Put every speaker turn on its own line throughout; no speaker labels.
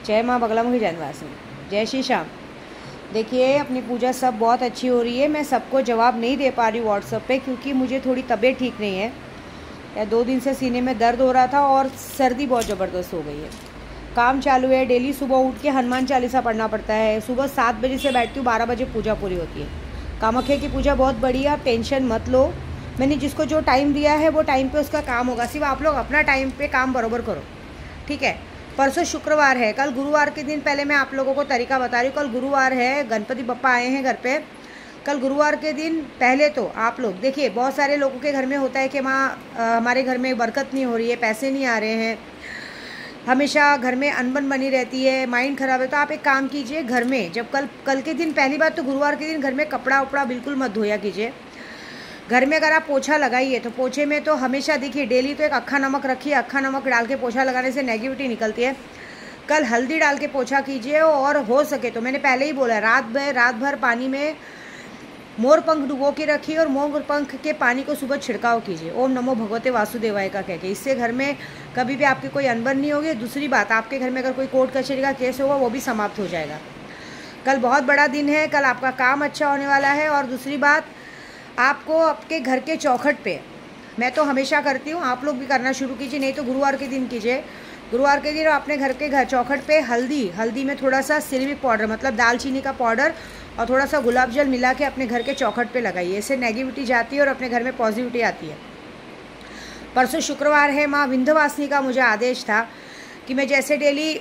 जय माँ बगलामुखी जन्मवासिनी, जय श्री श्याम। देखिए अपनी पूजा सब बहुत अच्छी हो रही है। मैं सबको जवाब नहीं दे पा रही हूँ व्हाट्सएप पे, क्योंकि मुझे थोड़ी तबीयत ठीक नहीं है। या 2 दिन से सीने में दर्द हो रहा था और सर्दी बहुत ज़बरदस्त हो गई है। काम चालू है, डेली सुबह उठ के हनुमान चालीसा पढ़ना पड़ता है। सुबह 7 बजे से बैठती हूँ, 12 बजे पूजा पूरी होती है। कामाख्या की पूजा बहुत बड़ी है, आप टेंशन मत लो। मैंने जिसको जो टाइम दिया है वो टाइम पे उसका काम होगा। सिर्फ आप लोग अपना टाइम पे काम बराबर करो, ठीक है। परसों शुक्रवार है, कल गुरुवार के दिन पहले मैं आप लोगों को तरीका बता रही हूँ। कल गुरुवार है, गणपति बप्पा आए हैं घर पे। कल गुरुवार के दिन पहले तो आप लोग देखिए, बहुत सारे लोगों के घर में होता है कि माँ हमारे घर में बरकत नहीं हो रही है, पैसे नहीं आ रहे हैं, हमेशा घर में अनबन बनी रहती है, माइंड खराब है। तो आप एक काम कीजिए, घर में जब कल के दिन, पहली बात तो गुरुवार के दिन घर में कपड़ा उपड़ा बिल्कुल मत धोया कीजिए। घर में अगर आप पोछा लगाइए तो पोछे में तो हमेशा देखिए डेली तो एक अक्खा नमक रखिए। अक्खा नमक डाल के पोछा लगाने से नेगेटिविटी निकलती है। कल हल्दी डाल के पोछा कीजिए, और हो सके तो मैंने पहले ही बोला, रात भर पानी में मोर पंख डुबो के रखिए और मोर पंख के पानी को सुबह छिड़काव कीजिए, ओम नमो भगवते वासुदेवाय का कह के। इससे घर में कभी भी आपकी कोई अनबन नहीं होगी। दूसरी बात, आपके घर में अगर कोई कोर्ट कचहरी का केस होगा वो भी समाप्त हो जाएगा। कल बहुत बड़ा दिन है, कल आपका काम अच्छा होने वाला है। और दूसरी बात, आपको आपके घर के चौखट पे, मैं तो हमेशा करती हूँ, आप लोग भी करना शुरू कीजिए, नहीं तो गुरुवार के दिन कीजिए। गुरुवार के दिन अपने घर के चौखट पे हल्दी में थोड़ा सा सिरविक पाउडर, मतलब दालचीनी का पाउडर और थोड़ा सा गुलाब जल मिला के अपने घर के चौखट पे लगाइए। इससे नेगेटिविटी जाती है और अपने घर में पॉजिटिविटी आती है। परसों शुक्रवार है, माँ विंध्यवासिनी का मुझे आदेश था कि मैं जैसे डेली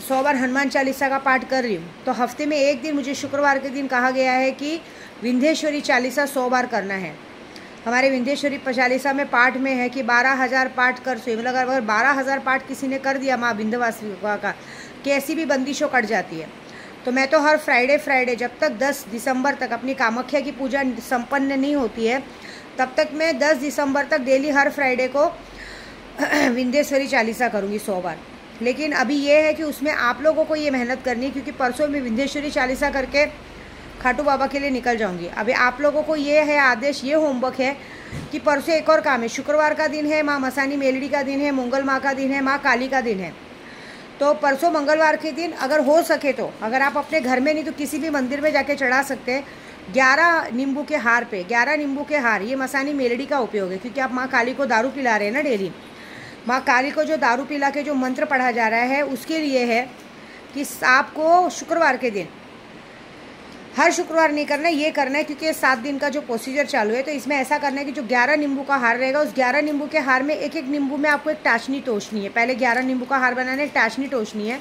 100 बार हनुमान चालीसा का पाठ कर रही हूँ, तो हफ्ते में एक दिन मुझे शुक्रवार के दिन कहा गया है कि विंध्येश्वरी चालीसा 100 बार करना है। हमारे विंध्येश्वरी चालीसा में पाठ में है कि 12,000 पाठ कर सो, मतलब अगर 12,000 पाठ किसी ने कर दिया माँ विंध्यवासिनी का, कैसी भी बंदिशों कट जाती है। तो मैं तो हर फ्राइडे जब तक 10 दिसंबर तक अपनी कामाख्या की पूजा संपन्न नहीं होती है, तब तक मैं 10 दिसंबर तक डेली हर फ्राइडे को विंध्येश्वरी चालीसा करूँगी 100 बार। लेकिन अभी ये है कि उसमें आप लोगों को ये मेहनत करनी है, क्योंकि परसों मैं विंध्येश्वरी चालीसा करके खाटू बाबा के लिए निकल जाऊंगी। अभी आप लोगों को ये है आदेश, ये होमवर्क है कि परसों एक और काम है। शुक्रवार का दिन है, माँ मसानी मेलड़ी का दिन है, मंगल माँ का दिन है, माँ काली का दिन है। तो परसों मंगलवार के दिन अगर हो सके तो, अगर आप अपने घर में नहीं तो किसी भी मंदिर में जाके चढ़ा सकते हैं 11 नींबू के हार पे। 11 नींबू के हार, ये मसानी मेलड़ी का उपयोग है, क्योंकि आप माँ काली को दारू पिला रहे हैं ना डेली। माँ काली को जो दारू पिला के जो मंत्र पढ़ा जा रहा है उसके लिए है कि आपको शुक्रवार के दिन, हर शुक्रवार नहीं करना है, ये करना है क्योंकि 7 दिन का जो प्रोसीजर चालू है। तो इसमें ऐसा करना है कि जो 11 नींबू का हार रहेगा, उस 11 नींबू के हार में एक नींबू में आपको एक टाशनी टोचनी है। पहले 11 नींबू का हार बनाना है, एक टाशनी टोचनी है।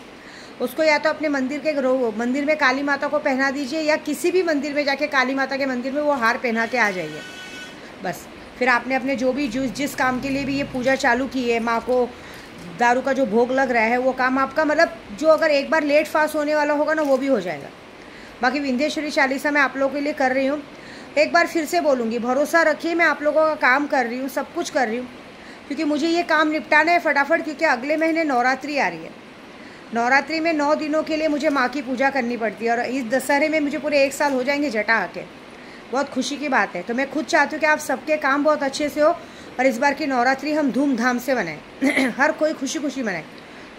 उसको या तो अपने मंदिर में काली माता को पहना दीजिए, या किसी भी मंदिर में जाके काली माता के मंदिर में वो हार पहना के आ जाइए। बस फिर आपने अपने जो भी जिस काम के लिए भी ये पूजा चालू की है, माँ को दारू का जो भोग लग रहा है, वो काम आपका, मतलब जो अगर एक बार लेट फास्ट होने वाला होगा ना, वो भी हो जाएगा। बाकी विंध्येश्वरी चालीसा मैं आप लोगों के लिए कर रही हूँ। एक बार फिर से बोलूँगी, भरोसा रखिए, मैं आप लोगों का काम कर रही हूँ, सब कुछ कर रही हूँ, क्योंकि मुझे ये काम निपटाना है फटाफट। क्योंकि अगले महीने नवरात्रि आ रही है। नवरात्रि में 9 दिनों के लिए मुझे माँ की पूजा करनी पड़ती है, और इस दशहरे में मुझे पूरे 1 साल हो जाएंगे जटा आके। बहुत खुशी की बात है। तो मैं खुद चाहती हूँ कि आप सबके काम बहुत अच्छे से हो, और इस बार की नवरात्रि हम धूमधाम से मनाएं। हर कोई खुशी खुशी मनाए।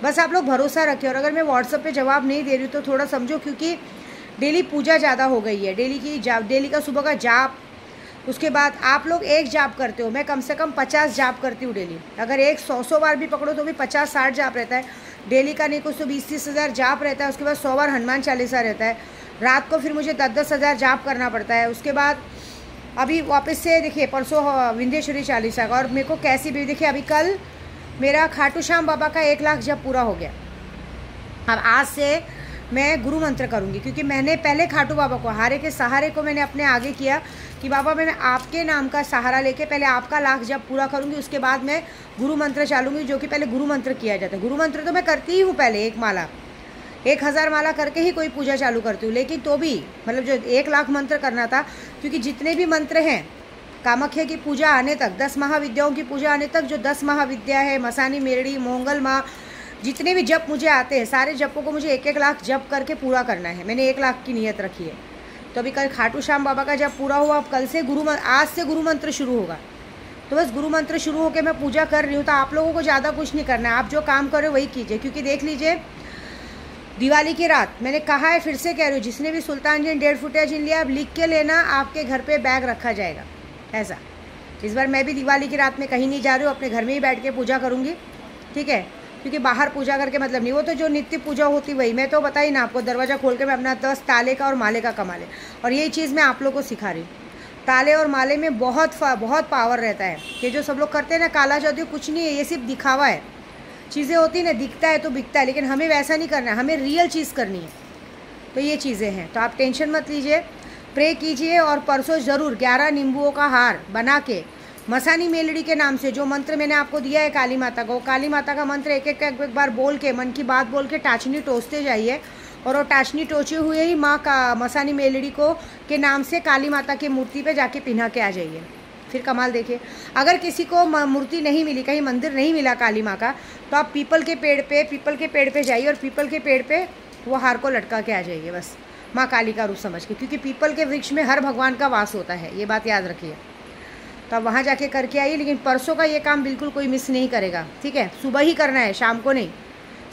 बस आप लोग भरोसा रखें। और अगर मैं व्हाट्सएप पे जवाब नहीं दे रही हूँ तो थोड़ा समझो, क्योंकि डेली पूजा ज़्यादा हो गई है। डेली का सुबह का जाप, उसके बाद आप लोग एक जाप करते हो, मैं कम से कम 50 जाप करती हूँ डेली। अगर एक 100 बार भी पकड़ो तो भी 50-60 जाप रहता है डेली का, नहीं कुछ तो 20-30 हज़ार जाप रहता है। उसके बाद 100 बार हनुमान चालीसा रहता है। रात को फिर मुझे 10-10 हज़ार जाप करना पड़ता है। उसके बाद अभी वापस से देखिए परसों विंध्येश्वरी चालीसा का, और मेरे को कैसी भी देखिए, अभी कल मेरा खाटू श्याम बाबा का 1 लाख जप पूरा हो गया। अब आज से मैं गुरु मंत्र करूंगी, क्योंकि मैंने पहले खाटू बाबा को, हारे के सहारे को मैंने अपने आगे किया कि बाबा मैं आपके नाम का सहारा लेके पहले आपका लाख जब पूरा करूंगी, उसके बाद मैं गुरु मंत्र चालूंगी, जो कि पहले गुरु मंत्र किया जाता है। गुरु मंत्र तो मैं करती ही हूँ पहले, 1000 माला करके ही कोई पूजा चालू करती हूँ। लेकिन तो भी मतलब जो 1 लाख मंत्र करना था, क्योंकि जितने भी मंत्र हैं कामाख्या की पूजा आने तक, 10 महाविद्याओं की पूजा आने तक, जो 10 महाविद्या है, मसानी मेरड़ी, मंगल माँ, जितने भी जप मुझे आते हैं, सारे जपों को मुझे 1-1 लाख जप करके पूरा करना है। मैंने 1 लाख की नियत रखी है। तो अभी कल खाटू श्याम बाबा का जब पूरा हुआ, अब कल से आज से गुरु मंत्र शुरू होगा। तो बस गुरु मंत्र शुरू होकर मैं पूजा कर रही हूँ। तो आप लोगों को ज़्यादा कुछ नहीं करना है, आप जो काम करो वही कीजिए। क्योंकि देख लीजिए दिवाली की रात, मैंने कहा है फिर से कह रही हूँ, जिसने भी सुल्तान जिन 1.5 फुटिया जिन लिया, आप लिख के लेना, आपके घर पे बैग रखा जाएगा। ऐसा इस बार मैं भी दिवाली की रात में कहीं नहीं जा रही हूँ, अपने घर में ही बैठ के पूजा करूँगी, ठीक है, क्योंकि बाहर पूजा करके मतलब नहीं, वो तो जो नित्य पूजा होती वही। मैं तो बताई ना आपको, दरवाज़ा खोल के मैं अपना 10 ताले का और माले का कमा ले, और यही चीज़ मैं आप लोग को सिखा रही हूँ। ताले और माले में बहुत पावर रहता है। ये जो सब लोग करते हैं ना काला जादू, कुछ नहीं है, ये सिर्फ दिखावा है। चीज़ें होती ना, दिखता है तो बिकता है, लेकिन हमें वैसा नहीं करना है, हमें रियल चीज़ करनी है। तो ये चीज़ें हैं, तो आप टेंशन मत लीजिए, प्रे कीजिए। और परसों ज़रूर 11 नींबुओं का हार बना के मसानी मेलड़ी के नाम से, जो मंत्र मैंने आपको दिया है काली माता को, काली माता का मंत्र एक बार बोल के, मन की बात बोल के टाचनी टोसते जाइए, और वो टाचनी टोचे हुए ही माँ का मसानी मेलड़ी को के नाम से काली माता की मूर्ति पे जाके पिन्हा के आ जाइए। फिर कमाल देखिए। अगर किसी को मूर्ति नहीं मिली, कहीं मंदिर नहीं मिला काली माँ का, तो आप पीपल के पेड़ पे जाइए और पीपल के पेड़ पे वो हार को लटका के आ जाइए, बस माँ काली का रूप समझ के, क्योंकि पीपल के वृक्ष में हर भगवान का वास होता है, ये बात याद रखिए। तो आप वहाँ जाके करके आइए, लेकिन परसों का ये काम बिल्कुल कोई मिस नहीं करेगा, ठीक है। सुबह ही करना है, शाम को नहीं,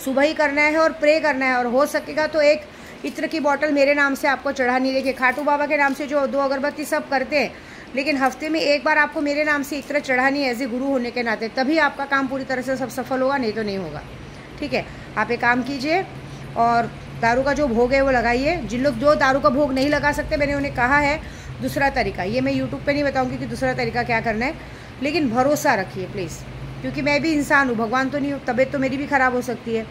सुबह ही करना है और प्रे करना है। और हो सकेगा तो एक इत्र की बोतल मेरे नाम से आपको चढ़ानी। देखिए खाटू बाबा के नाम से जो 2 अगरबत्ती सब करते हैं, लेकिन हफ्ते में एक बार आपको मेरे नाम से इत्र चढ़ानी है, एज ए गुरु होने के नाते, तभी आपका काम पूरी तरह से सब सफल होगा, नहीं तो नहीं होगा, ठीक है। आप एक काम कीजिए, और दारू का जो भोग है वो लगाइए। जिन लोग जो दारू का भोग नहीं लगा सकते, मैंने उन्हें कहा है दूसरा तरीका, ये मैं यूट्यूब पे नहीं बताऊंगी कि दूसरा तरीका क्या करना है, लेकिन भरोसा रखिए प्लीज़, क्योंकि मैं भी इंसान हूँ, भगवान तो नहीं हूँ, तबीयत तो मेरी भी ख़राब हो सकती है।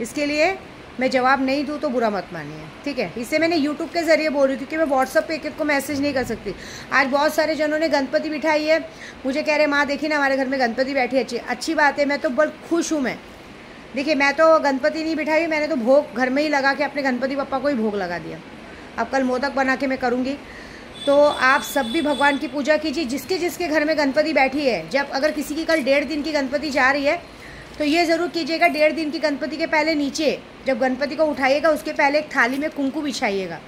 इसके लिए मैं जवाब नहीं दूँ तो बुरा मत मानिए, ठीक है। इसे मैंने यूट्यूब के ज़रिए बोल रही हूँ, क्योंकि मैं व्हाट्सअप पे एक को मैसेज नहीं कर सकती। आज बहुत सारे जनों ने गणपति बिठाई है, मुझे कह रहे माँ देखी ना हमारे घर में गणपति बैठी, अच्छी बात है, मैं तो बहुत खुश हूँ। मैं देखिए, मैं तो गणपति नहीं बिठाई, मैंने तो भोग घर में ही लगा के अपने गणपति पप्पा को ही भोग लगा दिया। अब कल मोदक बना के मैं करूँगी। तो आप सब भी भगवान की पूजा कीजिए, जिसके जिसके घर में गणपति बैठी है। जब अगर किसी की कल 1.5 दिन की गणपति जा रही है, तो ये ज़रूर कीजिएगा, 1.5 दिन की गणपति के पहले नीचे जब गणपति को उठाइएगा, उसके पहले एक थाली में कुंकू बिछाइएगा।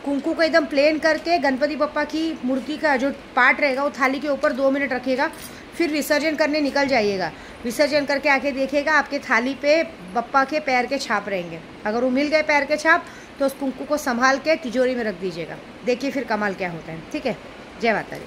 कुंकू को एकदम प्लेन करके गणपति बप्पा की मूर्ति का जो पार्ट रहेगा वो थाली के ऊपर 2 मिनट रखिएगा, फिर विसर्जन करने निकल जाइएगा। विसर्जन करके आके देखिएगा, आपके थाली पे बप्पा के पैर के छाप रहेंगे। अगर वो मिल गए पैर के छाप, तो उस कुंकू को संभाल के तिजोरी में रख दीजिएगा। देखिए फिर कमाल क्या होता है, ठीक है। जय माता दी।